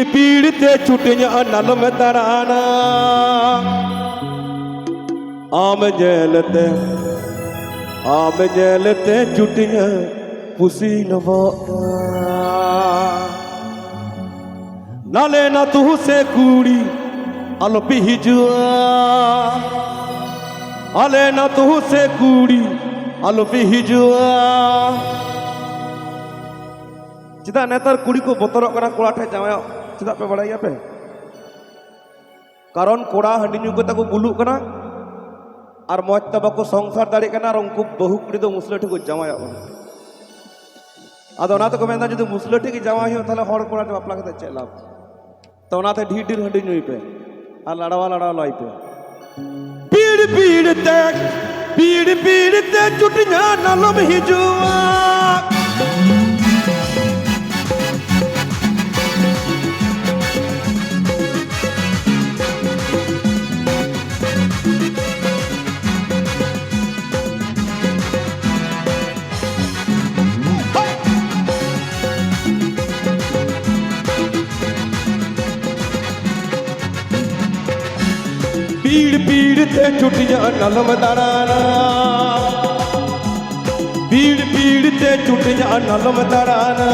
पीड़ ते छुटियां नल में तराना आम जेलते छुटियां पुसी लवा नाले ना तू से कूड़ी अलपी हिजुआ अले ना तू से कूड़ी अलपी हिजुआ चिदा नेतार कुड़ी को बतरक कना कोड़ा ठे जावाया चिदा पे बड़ाइया पे कारण कोड़ा हंडी ᱧᱩ कते को बुलुक कना और मौज ते बाको संसार दाड़ी कना और उनको बहु कुड़ी दो मुसले ठे को जावाया आदो ना तो को मेंदा जदि मुसले ठे की जावा हो ताले हड़ कोड़ा ते बापला कते चेला तो नाते ढीर ढीर हंडी ᱧᱩई पे और लड़ावा लाई पे पीड़ पीड़ ते चुटियां नालम हिजुआ पीड़ ते छुटियां नलम दराना पीड़ ते छुटियां नलम दराना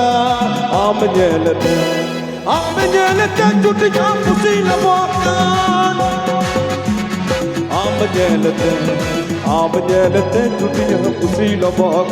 आम जेलते छुटियां पुसी लवान आम जेलते छुटियां पुसी लवान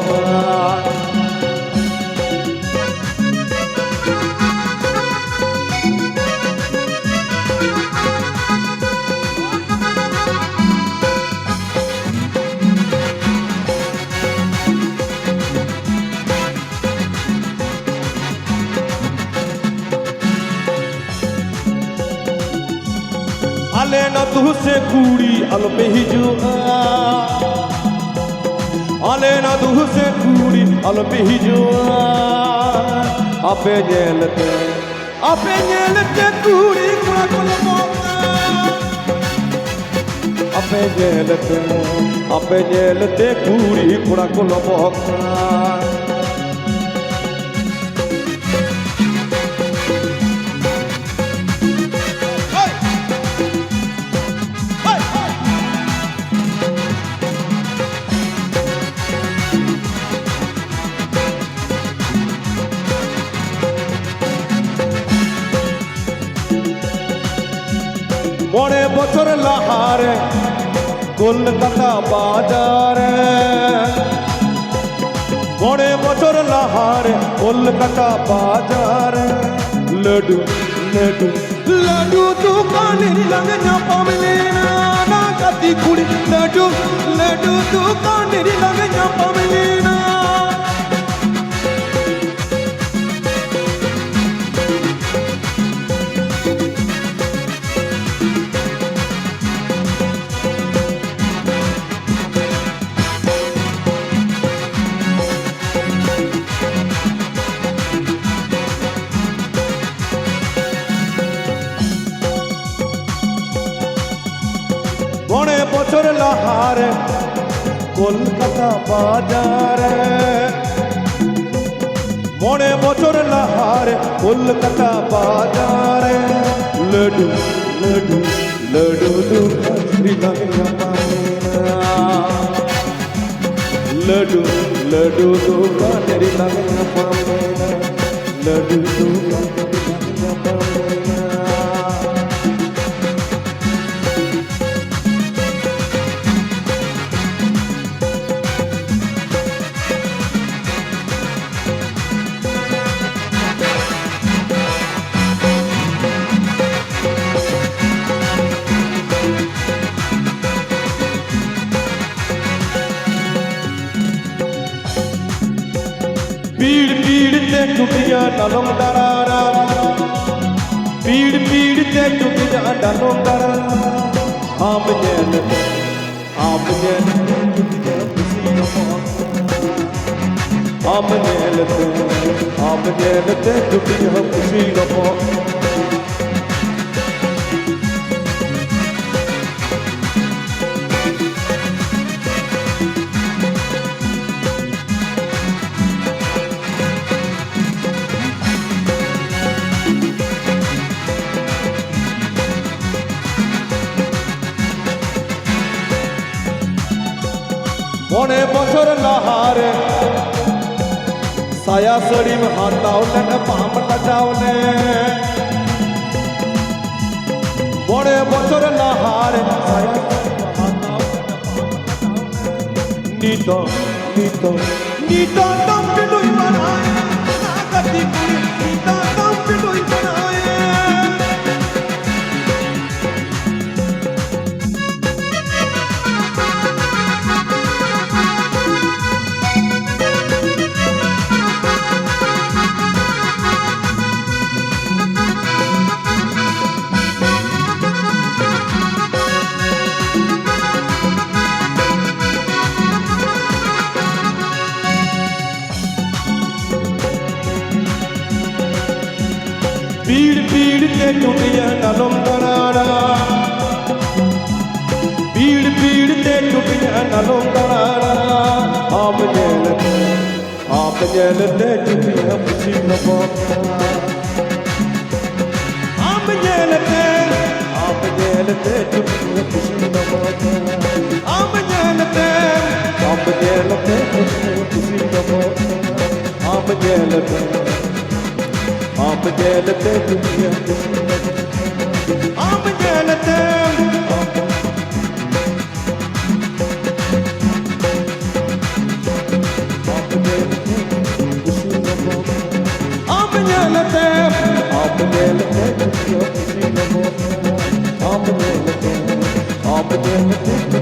अले ना तू से कूड़ी अलपे हिजुआ अले ना तू से कूड़ी अलपे हिजुआ आपे जेलते कूड़ी कुड़ा कुल मोता आपे जेलते कूड़ी कुड़ा कुल मोता मोड़े बचर लहारे कोलकाता बाजार मोड़े बचर लहारे कोलकाता बाजार लड्डू दुकान लग ना पावलेना ना कती कुड़ी लड्डू दुकान लग ना पावलेना मोड़े बचर लहारे कोलकाता बाजार मोड़े बचर लहारे कोलकाता बाजार लड्डू दुकान लड्डू दुकान लड्डू दुकान पीड़ ते छुटियां नलम दराना पीड़ ते छुटियां नलम दराना आम जेलते छुटियां पुसी लवान आम जेलते छुटियां पुसी लवान साया सड़ी में हाथावले न पाम लजावले बड़े बचर लहारे साया नीतो नीतो नीतो दम पिलुई बनाए नागती कुड़ी नीतो दम पिलुई बनाए पीड़ पीड़ के टूटिया नलम दरारा पीड़ पीड़ के टूटिया नलम दरारा आप जेलते टूटिया खुशी न बोता आप जेलते टूटिया खुशी न बोता आप जेलते टूटिया खुशी न बोता आप जेलते दुनिया आप जेलते आप जेलते